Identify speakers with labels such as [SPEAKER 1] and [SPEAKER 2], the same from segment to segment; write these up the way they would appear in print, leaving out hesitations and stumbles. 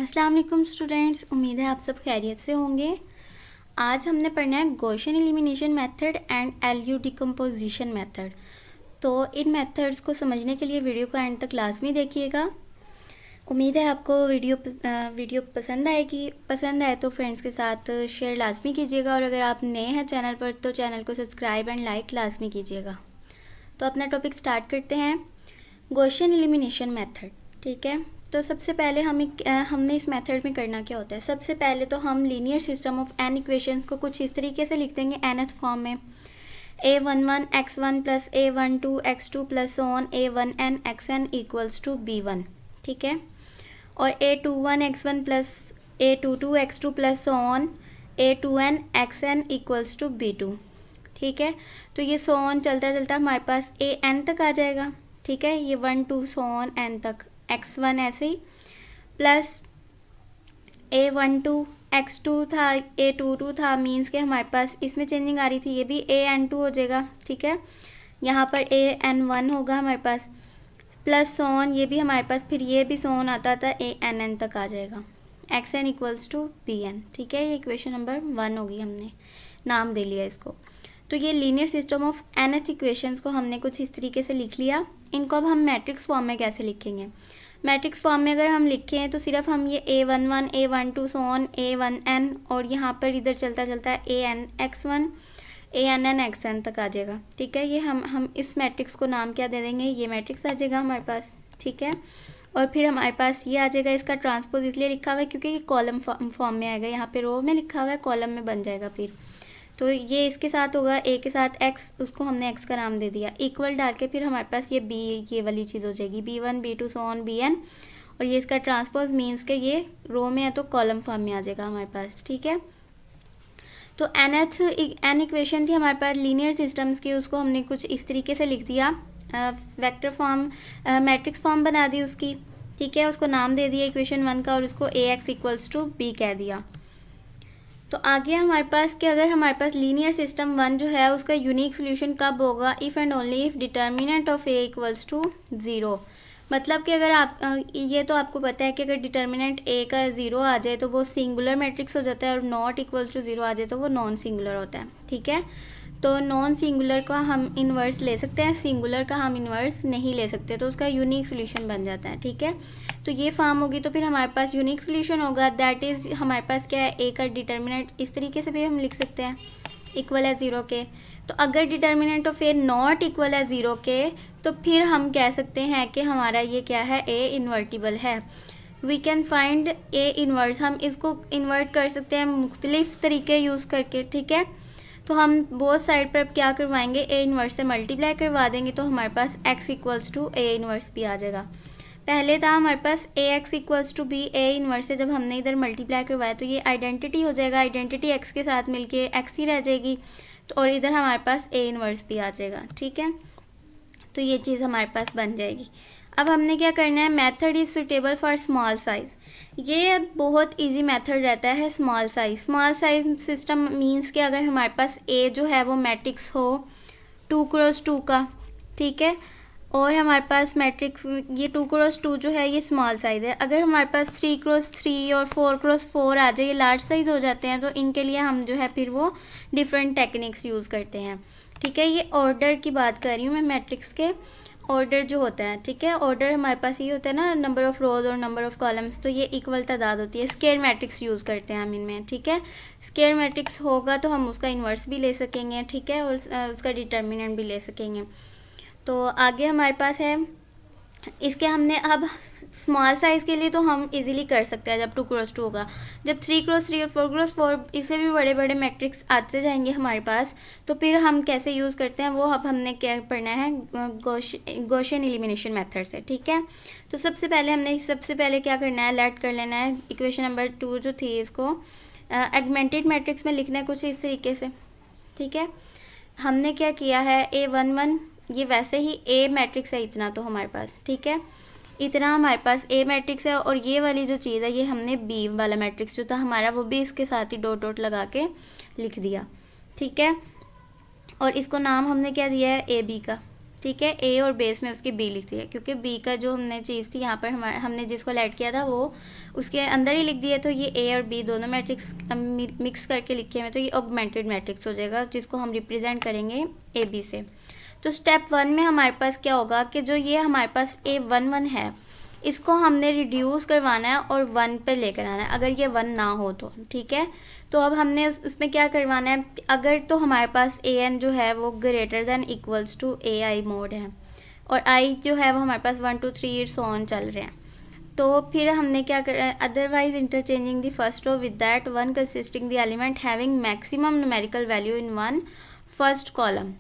[SPEAKER 1] अस्सलाम वालेकुम स्टूडेंट्स, उम्मीद है आप सब खैरियत से होंगे। आज हमने पढ़ना है Gaussian elimination method and LU decomposition method. तो इन मेथड्स को समझने के लिए वीडियो को एंड तक लाजमी देखिएगा। उम्मीद है आपको वीडियो पसंद आएगी। पसंद आए तो फ्रेंड्स के साथ शेयर लाजमी कीजिएगा, और अगर आप नए हैं चैनल पर तो चैनल को सब्सक्राइब एंड लाइक लाजमी कीजिएगा। तो अपना टॉपिक स्टार्ट करते हैं, गॉसियन एलिमिनेशन मेथड। ठीक है, तो सबसे पहले हमने इस मेथड में करना क्या होता है। सबसे पहले तो हम linear system of n equations को कुछ इस तरीके से लिख देंगे nth फॉर्म में, a11 x1 plus a12 x2 plus on a1n xn equals to b1। ठीक है, और a21 x1 plus a22 x2 plus on a2n xn equals to b2। ठीक है, तो ये सो ऑन चलता चलता हमारे पास an तक आ जाएगा। ठीक है, ये 1 2 सो ऑन n तक, x1 ऐसे ही, प्लस a12 x2 था, a22 था, मीन्स के हमारे पास इसमें चेंजिंग आ रही थी, ये भी an2 हो जाएगा। ठीक है, यहाँ पर an1 होगा हमारे पास, प्लस सोन, ये भी हमारे पास फिर ये भी सोन आता था ann तक आ जाएगा, xn इक्वल्स टू bn। ठीक है, ये इक्वेशन नंबर 1 होगी, हमने नाम दे लिया इसको। तो ये linear system of nth equations को हमने कुछ इस तरीके से लिख लिया। इनको अब हम मैट्रिक्स फॉर्म में कैसे लिखेंगे। मैट्रिक्स फॉर्म में अगर हम लिखें तो सिर्फ हम ये a11 a12 so on a1n, और यहाँ पर इधर चलता चलता an x1 ann xn तक आ जाएगा। ठीक है, ये हम इस मैट्रिक्स को नाम क्या दे देंगे, ये मैट्रिक्स आ जाएगा हमारे पास। ठीक है, और फिर हमारे पास ये आ जाएगा, इसका ट्रांसपोज इसलिए लिखा हुआ है क्योंकि ये कॉलम फॉर्म में आएगा, यहाँ पे रो में लिखा हुआ है, कॉलम में बन जाएगा फिर। तो ये इसके साथ होगा, ए के साथ x, उसको हमने x का नाम दे दिया, इक्वल डाल के फिर हमारे पास ये b, ये वाली चीज़ हो जाएगी b1 b2 so on bn, और ये इसका ट्रांसपोज मीन्स के ये रो में है तो कॉलम फॉर्म में आ जाएगा हमारे पास। ठीक है, तो n इक्वेशन थी हमारे पास लीनियर सिस्टम्स की, उसको हमने कुछ इस तरीके से लिख दिया, वेक्टर फॉर्म, मैट्रिक्स फॉर्म बना दी उसकी। ठीक है, उसको नाम दे दिया इक्वेशन 1 का, और उसको ax इक्वल्स टू b कह दिया। तो आगे हमारे पास कि अगर हमारे पास लीनियर सिस्टम 1 जो है उसका यूनिक सोल्यूशन कब होगा, if and only if determinant of a equals to 0। मतलब कि अगर आप ये तो आपको पता है कि अगर डिटर्मिनेंट a का 0 आ जाए तो वो सिंगुलर मैट्रिक्स हो जाता है, और नॉट इक्वल्स टू 0 आ जाए तो वो नॉन सिंगुलर होता है। ठीक है, तो नॉन सिंगुलर का हम इन्वर्स ले सकते हैं, सिंगुलर का हम इन्वर्स नहीं ले सकते, तो उसका यूनिक सोल्यूशन बन जाता है। ठीक है, तो ये फॉर्म होगी, तो फिर हमारे पास यूनिक सोल्यूशन होगा, दैट इज़ हमारे पास क्या है, ए का डिटर्मिनेंट इस तरीके से भी हम लिख सकते हैं, इक्वल है 0 के। तो अगर determinant of A not equal है 0 के, तो फिर हम कह सकते हैं कि हमारा ये क्या है, ए इन्वर्टिबल है। We can find a inverse, हम इसको इन्वर्ट कर सकते हैं मुख्तलिफ तरीके यूज़ करके। ठीक है, तो हम बोथ साइड पर क्या करवाएंगे, ए इन्वर्स से मल्टीप्लाई करवा देंगे, तो हमारे पास x equals to A inverse भी आ जाएगा। पहले था हमारे पास A x equals to B, A inverse से जब हमने इधर मल्टीप्लाई करवाया तो ये आइडेंटिटी हो जाएगा, आइडेंटिटी x के साथ मिलके x ही रह जाएगी, तो और इधर हमारे पास ए इन्वर्स भी आ जाएगा। ठीक है, तो ये चीज़ हमारे पास बन जाएगी। अब हमने क्या करना है, method is suitable for small size. ये बहुत इजी मेथड रहता है स्मॉल साइज सिस्टम मींस कि अगर हमारे पास ए जो है वो मैट्रिक्स हो 2x2 का। ठीक है, और हमारे पास मैट्रिक्स ये 2x2 जो है ये स्मॉल साइज़ है। अगर हमारे पास 3x3 और 4x4 आ जाए, ये लार्ज साइज़ हो जाते हैं, तो इनके लिए हम जो है फिर वो डिफरेंट टेक्निक्स यूज़ करते हैं। ठीक है, ये ऑर्डर की बात कर रही हूँ मैं, मैट्रिक्स के ऑर्डर जो होता है। ठीक है, ऑर्डर हमारे पास ये होता है ना, नंबर ऑफ़ रोज और नंबर ऑफ़ कॉलम्स, तो ये इक्वल तादाद होती है। स्क्वायर मैट्रिक्स यूज़ करते हैं हम इनमें। ठीक है, स्क्वायर मैट्रिक्स होगा तो हम उसका इन्वर्स भी ले सकेंगे। ठीक है, और उसका डिटर्मिनेंट भी ले सकेंगे। तो आगे हमारे पास है, इसके हमने अब स्मॉल साइज़ के लिए तो हम इजीली कर सकते हैं जब 2x2 होगा। जब 3x3 और 4x4 इससे भी बड़े बड़े मैट्रिक्स आते जाएंगे हमारे पास, तो फिर हम कैसे यूज़ करते हैं वो अब हमने क्या पढ़ना है, गॉसियन एलिमिनेशन मेथड से। ठीक है, तो सबसे पहले क्या करना है, लेट कर लेना है इक्वेशन नंबर 2 जो थी इसको एगमेंटेड मैट्रिक्स में लिखना है कुछ इस तरीके से। ठीक है, हमने क्या किया है, a11 ये वैसे ही ए मैट्रिक्स है इतना तो हमारे पास। ठीक है, इतना हमारे पास ए मैट्रिक्स है, और ये वाली जो चीज़ है ये हमने बी वाला मैट्रिक्स जो था हमारा वो भी इसके साथ ही डॉट डॉट लगा के लिख दिया। ठीक है, और इसको नाम हमने क्या दिया है, ए बी का। ठीक है, ए और बेस में उसकी बी लिख दी है, क्योंकि बी का जो हमने चीज़ थी यहाँ पर हमने जिसको ऐड किया था वो उसके अंदर ही लिख दिया, तो ये ए और बी दोनों मैट्रिक्स मिक्स करके लिखे हुए, तो ये ऑगमेंटेड मैट्रिक्स हो जाएगा, जिसको हम रिप्रेजेंट करेंगे ए बी से। तो स्टेप 1 में हमारे पास क्या होगा कि जो ये हमारे पास A11 है, इसको हमने रिड्यूस करवाना है और 1 पे लेकर आना है, अगर ये 1 ना हो तो। ठीक है, तो अब हमने उसमें क्या करवाना है, अगर तो हमारे पास an जो है वो greater than equals to ai mod है, और i जो है वो हमारे पास 1 2 3 सो ऑन चल रहे हैं, तो फिर हमने क्या कर, otherwise interchanging the first row with that one consisting the element having maximum numerical value in one first column.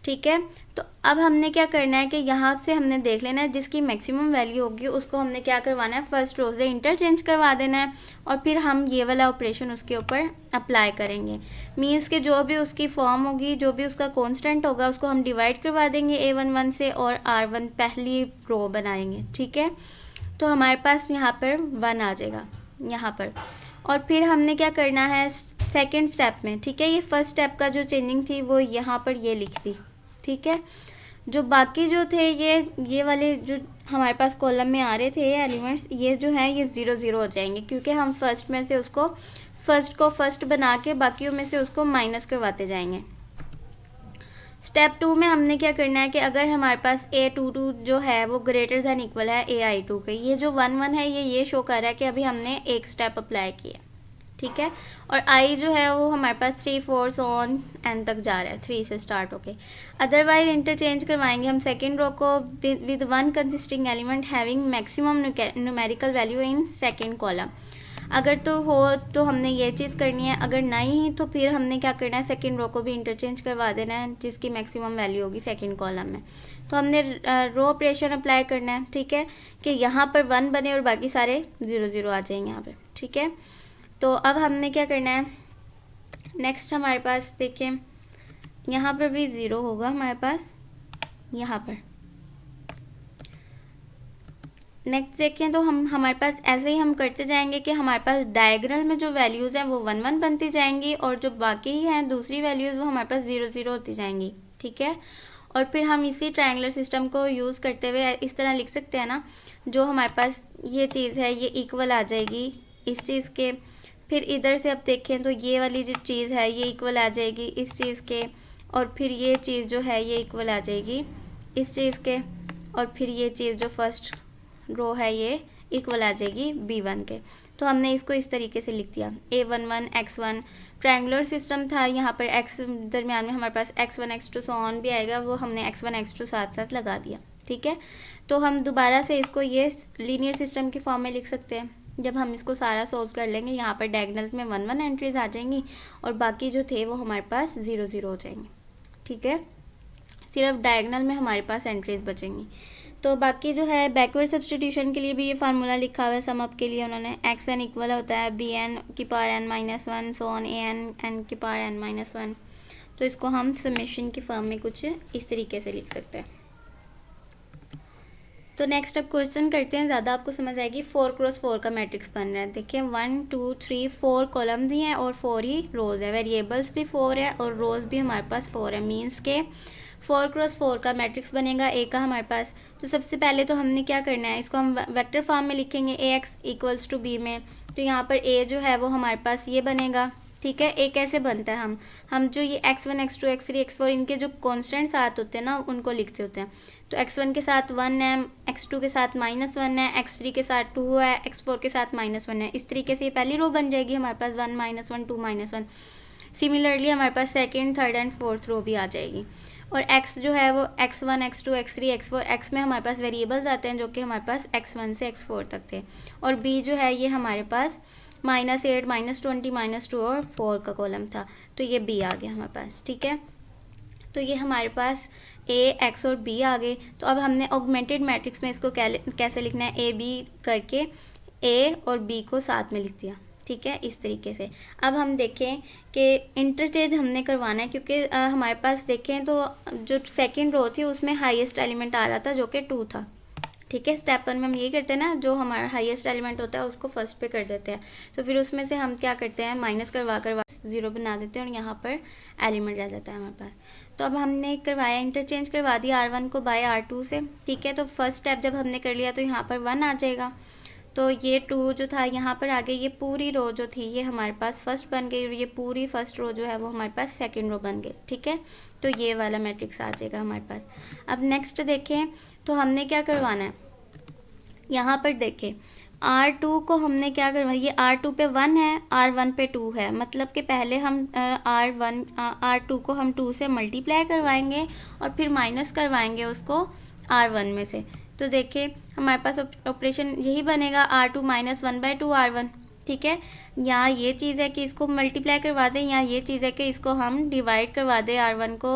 [SPEAKER 1] ठीक है, तो अब हमने क्या करना है कि यहाँ से हमने देख लेना है जिसकी मैक्सिमम वैल्यू होगी उसको हमने क्या करवाना है, फर्स्ट रो से इंटरचेंज करवा देना है, और फिर हम ये वाला ऑपरेशन उसके ऊपर अप्लाई करेंगे। मीन्स कि जो भी उसकी फॉर्म होगी, जो भी उसका कांस्टेंट होगा, उसको हम डिवाइड करवा देंगे A11 से, और R1 पहली रो बनाएंगे। ठीक है, तो हमारे पास यहाँ पर 1 आ जाएगा यहाँ पर, और फिर हमने क्या करना है सेकेंड स्टेप में। ठीक है, ये फर्स्ट स्टेप का जो चेंजिंग थी वो यहाँ पर ये लिख दी। ठीक है, जो बाकी जो थे ये वाले जो हमारे पास कॉलम में आ रहे थे एलिमेंट्स, ये जो है ये 0 0 हो जाएंगे, क्योंकि हम फर्स्ट में से उसको फर्स्ट बना के बाकियों में से उसको माइनस करवाते जाएंगे। स्टेप 2 में हमने क्या करना है कि अगर हमारे पास A22 जो है वो ग्रेटर दैन इक्वल है AI2 के, ये जो 1 1 है ये शो कर रहा है कि अभी हमने एक स्टेप अप्लाई किया। ठीक है, और i जो है वो हमारे पास 3 4 सो ऑन n तक जा रहा है, 3 से स्टार्ट होके। अदरवाइज इंटरचेंज करवाएंगे हम सेकेंड रो को with one consisting element having maximum numerical value in second column. अगर तो हो तो हमने ये चीज़ करनी है, अगर नहीं तो फिर हमने क्या करना है, सेकेंड रो को भी इंटरचेंज करवा देना है जिसकी मैक्सिमम वैल्यू होगी सेकेंड कॉलम में। तो हमने रो ऑपरेशन अप्लाई करना है। ठीक है, कि यहाँ पर 1 बने और बाकी सारे 0 0 आ जाएंगे यहाँ पर। ठीक है, तो अब हमने क्या करना है, नेक्स्ट हमारे पास देखें यहाँ पर भी 0 होगा हमारे पास, यहाँ पर नेक्स्ट देखें तो हमारे पास ऐसे ही हम करते जाएंगे कि हमारे पास डायगोनल में जो वैल्यूज़ हैं वो 1 1 बनती जाएंगी, और जो बाकी हैं दूसरी वैल्यूज़ वो हमारे पास 0 0 होती जाएंगी। ठीक है, और फिर हम इसी ट्रायंगुलर सिस्टम को यूज़ करते हुए इस तरह लिख सकते हैं ना, जो हमारे पास ये चीज़ है ये इक्वल आ जाएगी इस चीज़ के, फिर इधर से अब देखें तो ये वाली जो चीज़ है ये इक्वल आ जाएगी इस चीज़ के, और फिर ये चीज़ जो है ये इक्वल आ जाएगी इस चीज़ के, और फिर ये चीज़ जो फर्स्ट रो है ये इक्वल आ जाएगी B1 के। तो हमने इसको इस तरीके से लिख दिया, A11 X1 ट्रायंगुलर सिस्टम था, यहाँ पर X दरमियान में हमारे पास X1 X2 सो ऑन भी आएगा, वो हमने X1 X2 साथ साथ लगा दिया। ठीक है, तो हम दोबारा से इसको ये लीनियर सिस्टम की फॉर्म में लिख सकते हैं। जब हम इसको सारा सोल्व कर लेंगे, यहाँ पर डायगोनल्स में 1 1 एंट्रीज आ जाएंगी, और बाकी जो थे वो हमारे पास 0 0 हो जाएंगे। ठीक है, सिर्फ डायगोनल में हमारे पास एंट्रीज बचेंगी। तो बाकी जो है बैकवर्ड सब्सटीट्यूशन के लिए भी ये फार्मूला लिखा हुआ है सम अप के लिए, उन्होंने xn इक्वल होता है bn की power n minus 1 so on an की पावर n माइनस 1। तो इसको हम समेशन की फॉर्म में कुछ इस तरीके से लिख सकते हैं। तो नेक्स्ट अब क्वेश्चन करते हैं, ज़्यादा आपको समझ आएगी। 4 क्रॉस 4 का मैट्रिक्स बन रहा है। देखिए 1 2 3 4 कॉलम दी हैं और 4 ही रोज़ है, वेरिएबल्स भी 4 है और रोज़ भी हमारे पास 4 है, मीन्स के 4 क्रॉस 4 का मैट्रिक्स बनेगा ए का हमारे पास। तो सबसे पहले तो हमने क्या करना है, इसको हम वेक्टर फॉर्म में लिखेंगे ax इक्वल्स टू बी में। तो यहाँ पर a जो है वो हमारे पास ये बनेगा। ठीक है, a कैसे बनता है, हम जो ये x1 x2 x3 x4 इनके जो कॉन्स्टेंट साथ होते हैं ना उनको लिखते होते हैं। तो x1 के साथ 1 है, x2 के साथ -1 है, x3 के साथ 2 है, x4 के साथ -1 है। इस तरीके से ये पहली रो बन जाएगी हमारे पास 1 -1 2 -1। सिमिलरली हमारे पास second third and fourth row भी आ जाएगी। और x जो है वो x1 x2 x3 x4 x में हमारे पास वेरिएबल्स आते हैं जो कि हमारे पास x1 से x4 तक थे। और b जो है ये हमारे पास -8 -20 -2 और 4 का कॉलम था, तो ये b आ गया हमारे पास। ठीक है, तो ये हमारे पास a x और b आ गए। तो अब हमने ऑगमेंटेड मैट्रिक्स में इसको कैसे लिखना है, a b करके a और b को साथ में लिख दिया। ठीक है, इस तरीके से। अब हम देखें कि इंटरचेंज हमने करवाना है, क्योंकि हमारे पास देखें तो जो सेकंड रो थी उसमें हाईएस्ट एलिमेंट आ रहा था जो कि 2 था। ठीक है, स्टेप 1 में हम ये करते हैं ना, जो हमारा हाईएस्ट एलिमेंट होता है उसको फर्स्ट पे कर देते हैं। तो फिर उसमें से हम क्या करते हैं, माइनस करवा ज़ीरो बना देते हैं और यहाँ पर एलिमेंट रह जाता है हमारे पास। तो अब हमने करवाया, इंटरचेंज करवा दिया R1 को बाय R2 से, ठीक है। तो फर्स्ट स्टेप जब हमने कर लिया तो यहाँ पर 1 आ जाएगा, तो ये 2 जो था यहाँ पर आ गई, ये पूरी रो जो थी ये हमारे पास फर्स्ट बन गई और ये पूरी फर्स्ट रो जो है वो हमारे पास सेकंड रो बन गई, ठीक है। तो ये वाला मैट्रिक्स आ जाएगा हमारे पास। अब नेक्स्ट देखें तो हमने क्या करवाना है, यहाँ पर देखें R2 को हमने क्या करवाना, ये R2 पे 1 है, R1 पे 2 है, मतलब कि पहले हम R2 को हम 2 से मल्टीप्लाई करवाएंगे और फिर माइनस करवाएंगे उसको R1 में से। तो देखें हमारे पास ऑपरेशन यही बनेगा, R2 माइनस 1/2 R1, ठीक है। यहाँ ये चीज़ है कि इसको मल्टीप्लाई करवा दें, यहाँ ये चीज़ है कि इसको हम डिवाइड करवा दें R1 को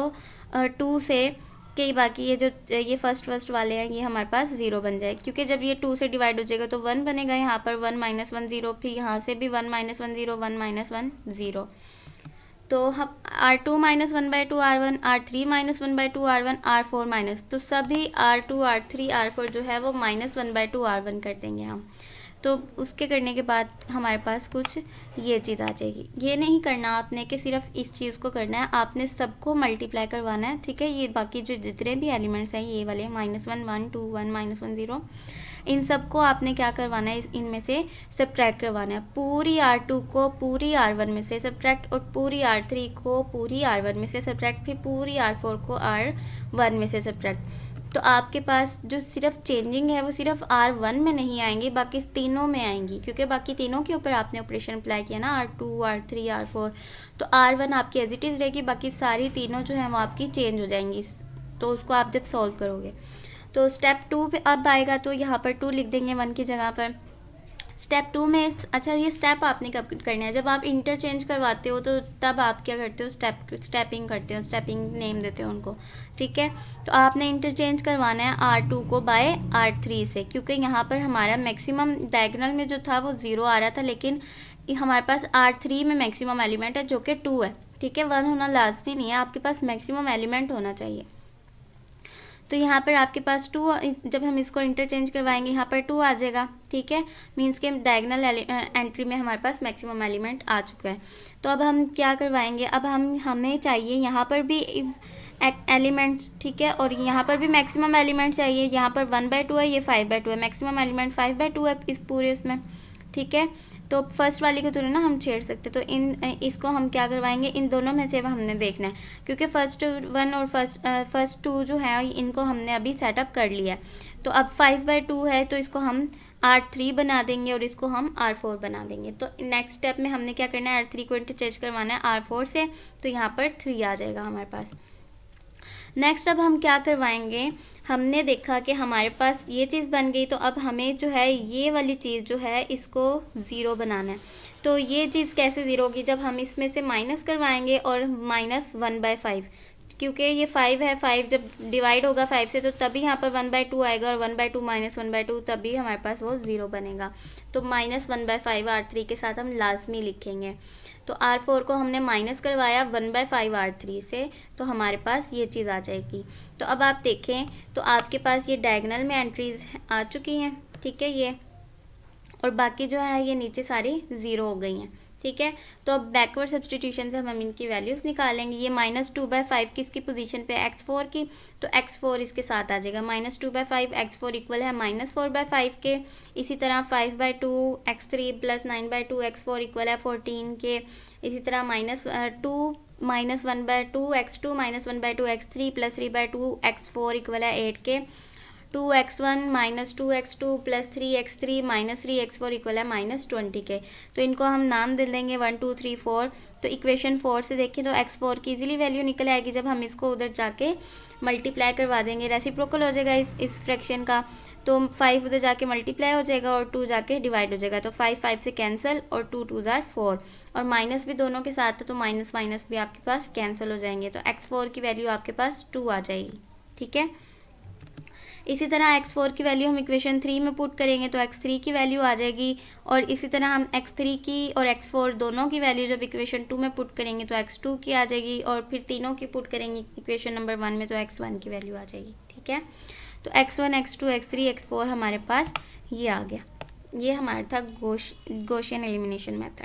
[SPEAKER 1] 2 से, कि बाकी ये जो ये फर्स्ट वाले हैं ये हमारे पास 0 बन जाए, क्योंकि जब ये 2 से डिवाइड हो जाएगा तो 1 बनेगा, यहाँ पर 1 माइनस 1 0, फिर यहाँ से भी 1 माइनस 1 0, 1 माइनस 1 0। तो हम R2 minus 1/2 R1, R3 minus 1/2 R1, R4 minus, तो सभी R2 R3 R4 जो है वो माइनस 1/2 R1 कर देंगे हम। तो उसके करने के बाद हमारे पास कुछ ये चीज़ आ जाएगी। ये नहीं करना आपने कि सिर्फ इस चीज़ को करना है, आपने सबको मल्टीप्लाई करवाना है, ठीक है। ये बाकी जो जितने भी एलिमेंट्स हैं ये वाले -1 1 2 1 माइनस 1 0, इन सबको आपने क्या करवाना है, इनमें से सब्ट्रैक्ट करवाना है। पूरी R2 को पूरी R1 में से सब्ट्रैक्ट, और पूरी R3 को पूरी R1 में से सब्ट्रैक्ट, फिर पूरी R4 को R1 में से सब्ट्रैक्ट। तो आपके पास जो सिर्फ चेंजिंग है वो सिर्फ R1 में नहीं आएंगी, बाकी तीनों में आएंगी, क्योंकि बाकी तीनों के ऊपर आपने ऑपरेशन अप्लाई किया ना, R2 R3 R4। तो R1 आपकी एज इट इज़ रहेगी, बाकी सारी तीनों जो है वो आपकी चेंज हो जाएंगी। तो उसको आप जब सॉल्व करोगे तो स्टेप 2 पे अब आएगा, तो यहाँ पर 2 लिख देंगे 1 की जगह पर। स्टेप 2 में, अच्छा ये स्टेप आपने कब करना है, जब आप इंटरचेंज करवाते हो तो तब आप क्या करते हो, स्टेपिंग करते हो, स्टेपिंग नेम देते हो उनको, ठीक है। तो आपने इंटरचेंज करवाना है R2 को बाय R3 से, क्योंकि यहाँ पर हमारा मैक्सिमम डायगोनल में जो था वो 0 आ रहा था, लेकिन हमारे पास R3 में मैक्सिमम एलिमेंट है जो कि 2 है, ठीक है। 1 होना लाजमी नहीं है, आपके पास मैक्सिमम एलिमेंट होना चाहिए। तो यहाँ पर आपके पास 2, जब हम इसको इंटरचेंज करवाएंगे यहाँ पर 2 आ जाएगा, ठीक है। मींस के डायगोनल एंट्री में हमारे पास मैक्सिमम एलिमेंट आ चुका है। तो अब हम क्या करवाएंगे, अब हमें चाहिए यहाँ पर भी एलिमेंट्स, ठीक है, और यहाँ पर भी मैक्सिमम एलिमेंट चाहिए। यहाँ पर 1/2 है, ये 5/2 है, मैक्सिमम एलिमेंट 5/2 है इस पूरे इसमें, ठीक है। तो फर्स्ट वाली को तो ना हम छेड़ सकते, तो इसको हम क्या करवाएंगे, इन दोनों में से हमने देखना है, क्योंकि फर्स्ट 1 और फर्स्ट 2 जो है इनको हमने अभी सेटअप कर लिया है। तो अब 5/2 है तो इसको हम R3 बना देंगे और इसको हम R4 बना देंगे। तो नेक्स्ट स्टेप में हमने क्या करना है, R3 को इंटरचेंज करवाना है R4 से, तो यहाँ पर 3 आ जाएगा हमारे पास। नेक्स्ट अब हम क्या करवाएंगे, हमने देखा कि हमारे पास ये चीज़ बन गई, तो अब हमें जो है ये वाली चीज़ जो है इसको 0 बनाना है। तो ये चीज़ कैसे 0 होगी, जब हम इसमें से माइनस करवाएंगे और -1/5, क्योंकि ये 5 है, 5 जब डिवाइड होगा 5 से तो तभी यहाँ पर 1/2 आएगा, और 1/2 माइनस 1/2 तभी हमारे पास वो 0 बनेगा। तो -1/5 R3 के साथ हम लाजमी लिखेंगे। तो R4 को हमने माइनस करवाया 1/5 R3 से, तो हमारे पास ये चीज़ आ जाएगी। तो अब आप देखें तो आपके पास ये डायगोनल में एंट्रीज आ चुकी हैं, ठीक है, ये, और बाकी जो है ये नीचे सारी 0 हो गई हैं, ठीक है। तो अब बैकवर्ड सब्सटीट्यूशन से हम इनकी वैल्यूज़ निकालेंगे। ये -2/5 किसकी पोजीशन पे, x4 की, तो x4 इसके साथ आ जाएगा। -2/5 x4 इक्वल है -4/5 के। इसी तरह 5/2 x3 + 9/2 x4 इक्वल है 14 के। इसी तरह -2 -1/2 x2 -1/2 x3 + 3/2 x4 इक्वल है 8 के। 2x1 -2x2 + 3x3 -3x4 equal है -20 के। तो इनको हम नाम दे देंगे 1 2 3 4। तो इक्वेशन 4 से देखें तो x4 की इजीली वैल्यू निकल आएगी जब हम इसको उधर जाके मल्टीप्लाई करवा देंगे, रेसिप्रोकल हो जाएगा इस फ्रैक्शन का। तो 5 उधर जाके मल्टीप्लाई हो जाएगा और 2 जाके डिवाइड हो जाएगा। तो 5 5 से कैंसिल और 2 2 ज़ार 4, और माइनस भी दोनों के साथ है तो माइनस माइनस भी आपके पास कैंसिल हो जाएंगे। तो x4 की वैल्यू आपके पास 2 आ जाएगी, ठीक है। इसी तरह x4 की वैल्यू हम इक्वेशन 3 में पुट करेंगे तो x3 की वैल्यू आ जाएगी, और इसी तरह हम x3 की और x4 दोनों की वैल्यू जब इक्वेशन 2 में पुट करेंगे तो x2 की आ जाएगी, और फिर तीनों की पुट करेंगे इक्वेशन नंबर 1 में तो x1 की वैल्यू आ जाएगी, ठीक है। तो x1 x2 x3 x4 हमारे पास ये आ गया। ये हमारा था गॉसियन एलिमिनेशन मेथड।